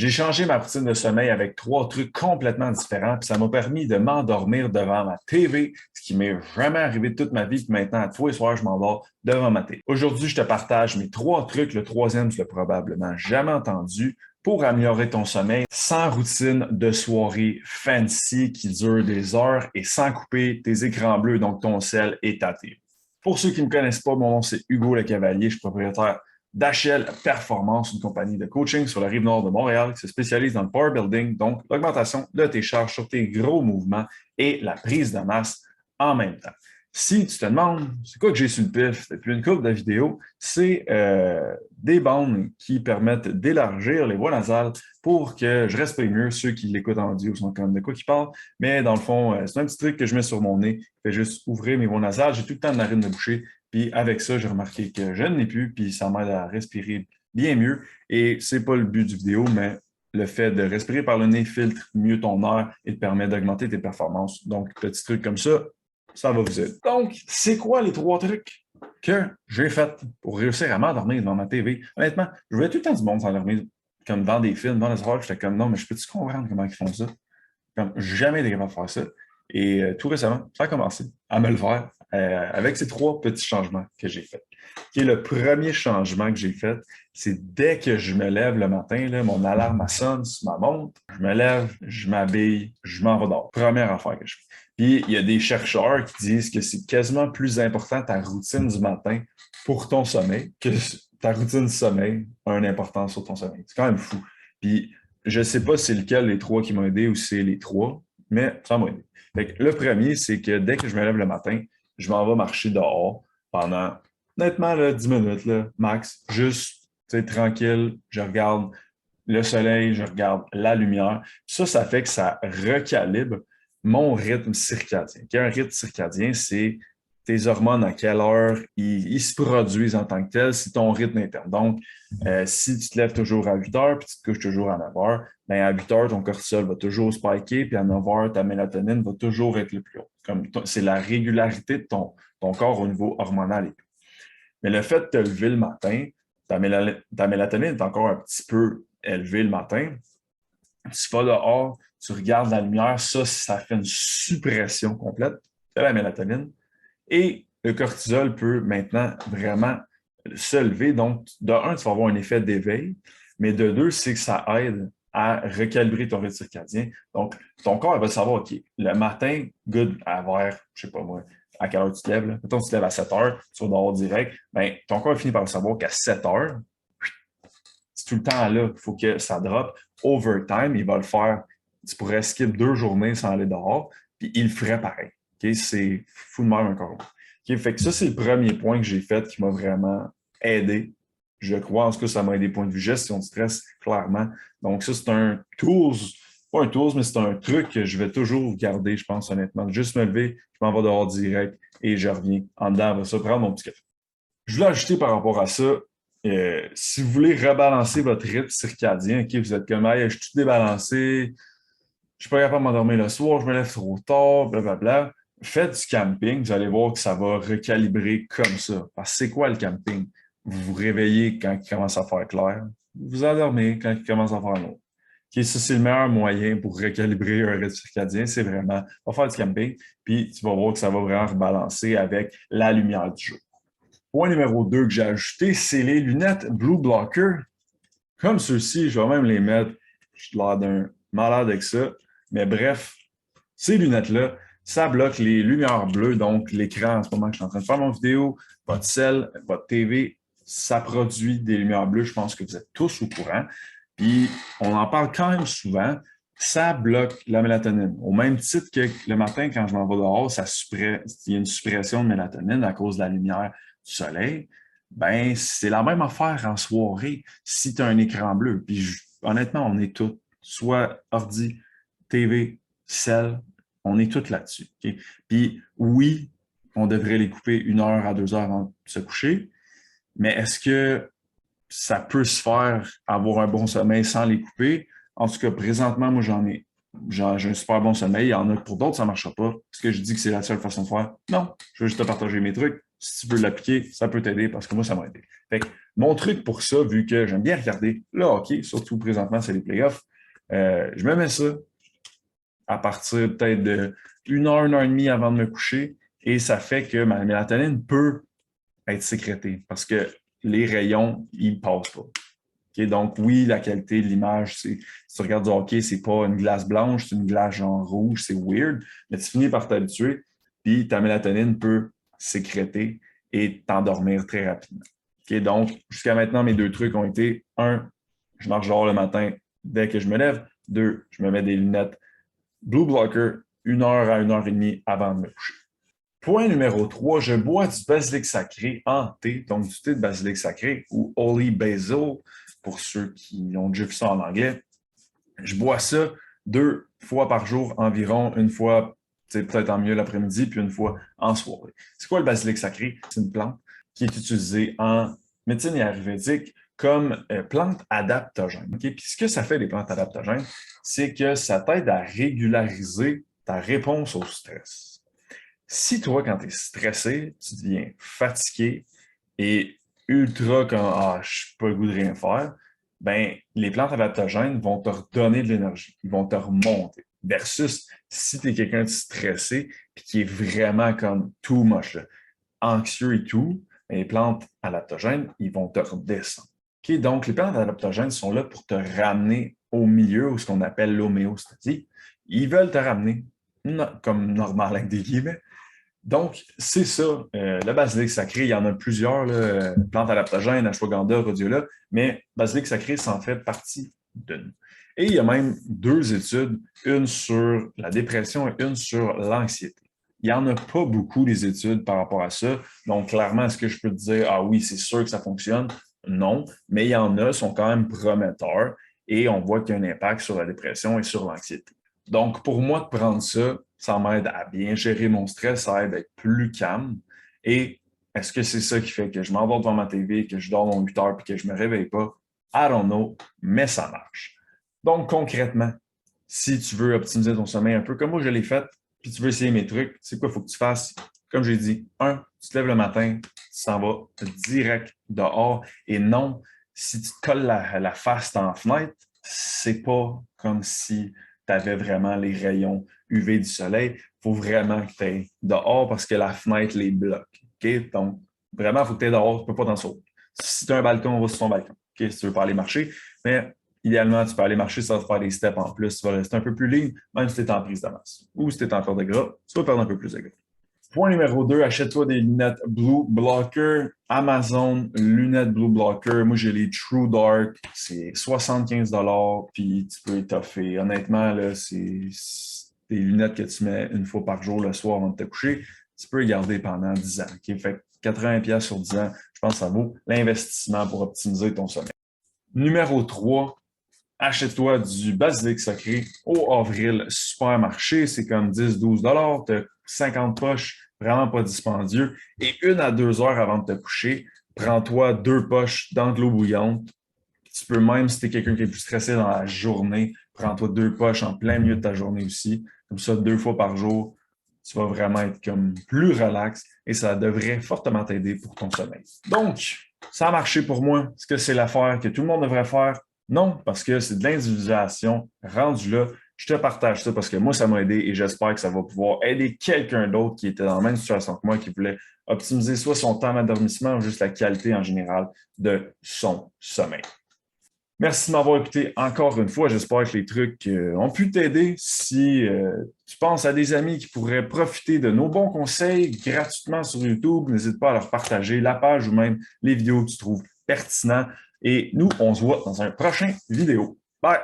J'ai changé ma routine de sommeil avec 3 trucs complètement différents, puis ça m'a permis de m'endormir devant ma TV, ce qui m'est jamais arrivé de toute ma vie, puis maintenant, tous les soirs, je m'endors devant ma TV. Aujourd'hui, je te partage mes 3 trucs. Le troisième, tu l'as probablement jamais entendu, pour améliorer ton sommeil sans routine de soirée fancy qui dure des heures et sans couper tes écrans bleus, donc ton cell et ta TV. Pour ceux qui ne me connaissent pas, mon nom c'est Hugo Le Cavalier, je suis propriétaire d'HL Performance, une compagnie de coaching sur la rive nord de Montréal qui se spécialise dans le power building, donc l'augmentation de tes charges sur tes gros mouvements et la prise de masse en même temps. Si tu te demandes, c'est quoi que j'ai sur le pif depuis une couple de vidéos, c'est des bandes qui permettent d'élargir les voies nasales pour que je respire mieux. Ceux qui l'écoutent en audio sont comme de quoi qu'ils parlent, mais dans le fond, c'est un petit truc que je mets sur mon nez, qui fait juste ouvrir mes voies nasales. J'ai tout le temps de narine de boucher, puis avec ça, j'ai remarqué que je ne l'ai plus, puis ça m'aide à respirer bien mieux. Et c'est pas le but du vidéo, mais le fait de respirer par le nez filtre mieux ton air et te permet d'augmenter tes performances. Donc, petit truc comme ça va vous aider. Donc, c'est quoi les 3 trucs que j'ai fait pour réussir à m'endormir devant ma TV? Honnêtement, je voyais tout le temps du monde s'endormir comme devant des films, devant des soirs, j'étais comme non, mais je peux-tu comprendre comment ils font ça? Comme jamais été capable de faire ça. Et tout récemment, ça a commencé à me le faire avec ces 3 petits changements que j'ai faits. Qui est le premier changement que j'ai fait, c'est dès que je me lève le matin, là, mon alarme sonne sur ma montre, je me lève, je m'habille, je m'en vais dehors. Première affaire que je fais. Puis il y a des chercheurs qui disent que c'est quasiment plus important ta routine du matin pour ton sommeil que ta routine du sommeil a une importance sur ton sommeil. C'est quand même fou. Puis je ne sais pas c'est lequel les 3 qui m'ont aidé ou c'est les 3, mais ça m'a aidé. Fait que le premier, c'est que dès que je me lève le matin, je m'en vais marcher dehors pendant, honnêtement, là, 10 minutes, là, max, juste tranquille, je regarde le soleil, je regarde la lumière. Ça fait que ça recalibre mon rythme circadien. Un rythme circadien, c'est tes hormones à quelle heure ils se produisent en tant que tel, c'est ton rythme interne. Donc, si tu te lèves toujours à 8 heures puis tu te couches toujours à 9 heures, bien à 8 heures, ton cortisol va toujours spiker, puis à 9 heures, ta mélatonine va toujours être le plus haut. C'est la régularité de ton corps au niveau hormonal. Mais le fait de te lever le matin, ta mélatonine est encore un petit peu élevée le matin. Tu vas dehors, tu regardes la lumière, ça fait une suppression complète de la mélatonine. Et le cortisol peut maintenant vraiment se lever. Donc, de un, tu vas avoir un effet d'éveil, mais de deux, c'est que ça aide à recalibrer ton rythme circadien. Donc, ton corps va savoir, OK, le matin, good, à vers, je ne sais pas moi, à quelle heure tu te lèves. Là. Mettons, tu te lèves à 7 heures, tu vas dehors direct. Bien, ton corps finit par savoir qu'à 7 heures, c'est tout le temps là, il faut que ça drop. Overtime, il va le faire. Tu pourrais skip 2 journées sans aller dehors, puis il le ferait pareil. Okay? C'est fou de même encore. Okay? Fait que ça, c'est le premier point que j'ai fait qui m'a vraiment aidé. Je crois, en tout cas, ça m'a aidé point de vue gestion de stress, clairement. Donc, ça, c'est un tools, pas un tools, mais c'est un truc que je vais toujours garder, je pense, honnêtement. Juste me lever, je m'en vais dehors direct et je reviens en dedans, va ça prendre mon petit café. Je voulais ajouter par rapport à ça, si vous voulez rebalancer votre rythme circadien, okay, vous êtes comme, hey, je suis tout débalancé, je ne suis pas capable de m'endormir le soir, je me lève trop tard, blablabla. Faites du camping, vous allez voir que ça va recalibrer comme ça. Parce que c'est quoi le camping? Vous vous réveillez quand il commence à faire clair, vous vous endormez quand il commence à faire noir. Okay, ça, c'est le meilleur moyen pour recalibrer un rythme circadien, c'est vraiment, va faire du camping, puis tu vas voir que ça va vraiment rebalancer avec la lumière du jour. Point numéro 2 que j'ai ajouté, c'est les lunettes Blue Blocker. Comme ceux-ci, je vais même les mettre. Je suis l'air d'un malade avec ça. Mais bref, ces lunettes-là, ça bloque les lumières bleues, donc l'écran en ce moment que je suis en train de faire mon vidéo, votre cell, votre TV, ça produit des lumières bleues. Je pense que vous êtes tous au courant. Puis, on en parle quand même souvent. Ça bloque la mélatonine. Au même titre que le matin, quand je m'en vais dehors, il y a une suppression de mélatonine à cause de la lumière du soleil. Ben, c'est la même affaire en soirée si tu as un écran bleu. Puis, honnêtement, on est tous, soit ordi, TV, cell, on est tous là-dessus. Okay? Puis, oui, on devrait les couper 1 heure à 2 heures avant de se coucher, mais est-ce que ça peut se faire avoir un bon sommeil sans les couper? En tout cas, présentement, moi, j'ai un super bon sommeil. Il y en a pour d'autres, ça ne marchera pas. Est-ce que je dis que c'est la seule façon de faire? Non, je veux juste te partager mes trucs. Si tu veux l'appliquer, ça peut t'aider parce que moi, ça m'a aidé. Fait que mon truc pour ça, vu que j'aime bien regarder le hockey, surtout présentement, c'est les playoffs, je me mets ça à partir peut-être de 1 heure et demie avant de me coucher et ça fait que ma mélatonine peut être sécrétée parce que les rayons, ils ne passent pas. Okay, donc, oui, la qualité de l'image, si tu regardes du hockey, c'est pas une glace blanche, c'est une glace genre rouge, c'est weird, mais tu finis par t'habituer, puis ta mélatonine peut sécréter et t'endormir très rapidement. Okay, donc, jusqu'à maintenant, mes deux trucs ont été, un, je marche dehors le matin dès que je me lève, deux, je me mets des lunettes Blue Blocker 1 heure à 1 heure et demie avant de me coucher. Point numéro 3, je bois du basilic sacré en thé, donc du thé de basilic sacré ou Holy Basil, pour ceux qui ont déjà vu ça en anglais. Je bois ça 2 fois par jour environ, une fois peut-être en milieu l'après-midi, puis une fois en soirée. C'est quoi le basilic sacré? C'est une plante qui est utilisée en médecine ayurvédique comme plante adaptogène. Okay? Puis ce que ça fait, les plantes adaptogènes, c'est que ça t'aide à régulariser ta réponse au stress. Si toi, quand tu es stressé, tu deviens fatigué et ultra comme ah, je n'ai pas le goût de rien faire, ben, les plantes adaptogènes vont te redonner de l'énergie, ils vont te remonter. Versus si tu es quelqu'un de stressé et qui est vraiment comme too much, là, anxieux et tout, les plantes adaptogènes, ils vont te redescendre. Okay? Donc, les plantes adaptogènes sont là pour te ramener au milieu, ou ce qu'on appelle l'homéostasie. Ils veulent te ramener, comme normal avec des guillemets. Donc, c'est ça. Le basilic sacré, il y en a plusieurs, là, plantes adaptogènes, ashwagandha, rhodiola, mais basilic sacré, ça en fait partie d'une. Et il y a même 2 études, une sur la dépression et une sur l'anxiété. Il n'y en a pas beaucoup des études par rapport à ça. Donc, clairement, est-ce que je peux te dire, ah oui, c'est sûr que ça fonctionne? Non, mais il y en a, sont quand même prometteurs et on voit qu'il y a un impact sur la dépression et sur l'anxiété. Donc, pour moi, de prendre ça, ça m'aide à bien gérer mon stress, ça aide à être plus calme. Et est-ce que c'est ça qui fait que je m'envole devant ma TV, que je dors mon 8 heures et que je ne me réveille pas? I don't know, mais ça marche. Donc, concrètement, si tu veux optimiser ton sommeil un peu comme moi je l'ai fait, puis tu veux essayer mes trucs, c'est quoi il faut que tu fasses? Comme j'ai dit, tu te lèves le matin, tu t'en vas direct dehors. Et non, si tu te colles la face dans la fenêtre, c'est pas comme si tu avais vraiment les rayons UV du soleil. Il faut vraiment que tu ailles dehors parce que la fenêtre les bloque. Okay? Donc, vraiment, il faut que tu ailles dehors, tu ne peux pas t'en sauver. Si tu as un balcon, on va sur ton balcon. Okay? Si tu veux pas aller marcher, mais idéalement, tu peux aller marcher, ça va te faire des steps en plus. Tu vas rester un peu plus ligne, même si tu es en prise de masse. Ou si tu es en perte de gras, tu vas perdre un peu plus de gras. Point numéro 2, achète-toi des lunettes Blue Blocker. Amazon, lunettes Blue Blocker. Moi, j'ai les True Dark. C'est 75 puis tu peux étoffer. Honnêtement, là, c'est des lunettes que tu mets une fois par jour le soir avant de te coucher. Tu peux les garder pendant 10 ans. Okay? Fait 80$ sur 10 ans, je pense que ça vaut l'investissement pour optimiser ton sommeil. Numéro 3, achète-toi du basilic sacré au Avril Supermarché. C'est comme 10-12 $. Tu as 50 poches, vraiment pas dispendieux. Et 1 à 2 heures avant de te coucher, prends-toi 2 poches dans de l'eau bouillante. Tu peux même, si tu es quelqu'un qui est plus stressé dans la journée, prends-toi 2 poches en plein milieu de ta journée aussi. Comme ça, 2 fois par jour, tu vas vraiment être comme plus relax et ça devrait fortement t'aider pour ton sommeil. Donc, ça a marché pour moi. Est-ce que c'est l'affaire que tout le monde devrait faire? Non, parce que c'est de l'individualisation. Rendu là, je te partage ça parce que moi, ça m'a aidé et j'espère que ça va pouvoir aider quelqu'un d'autre qui était dans la même situation que moi, qui voulait optimiser soit son temps d'endormissement ou juste la qualité en général de son sommeil. Merci de m'avoir écouté encore une fois. J'espère que les trucs ont pu t'aider. Si tu penses à des amis qui pourraient profiter de nos bons conseils gratuitement sur YouTube, n'hésite pas à leur partager la page ou même les vidéos que tu trouves pertinentes. Et nous, on se voit dans un prochain vidéo. Bye!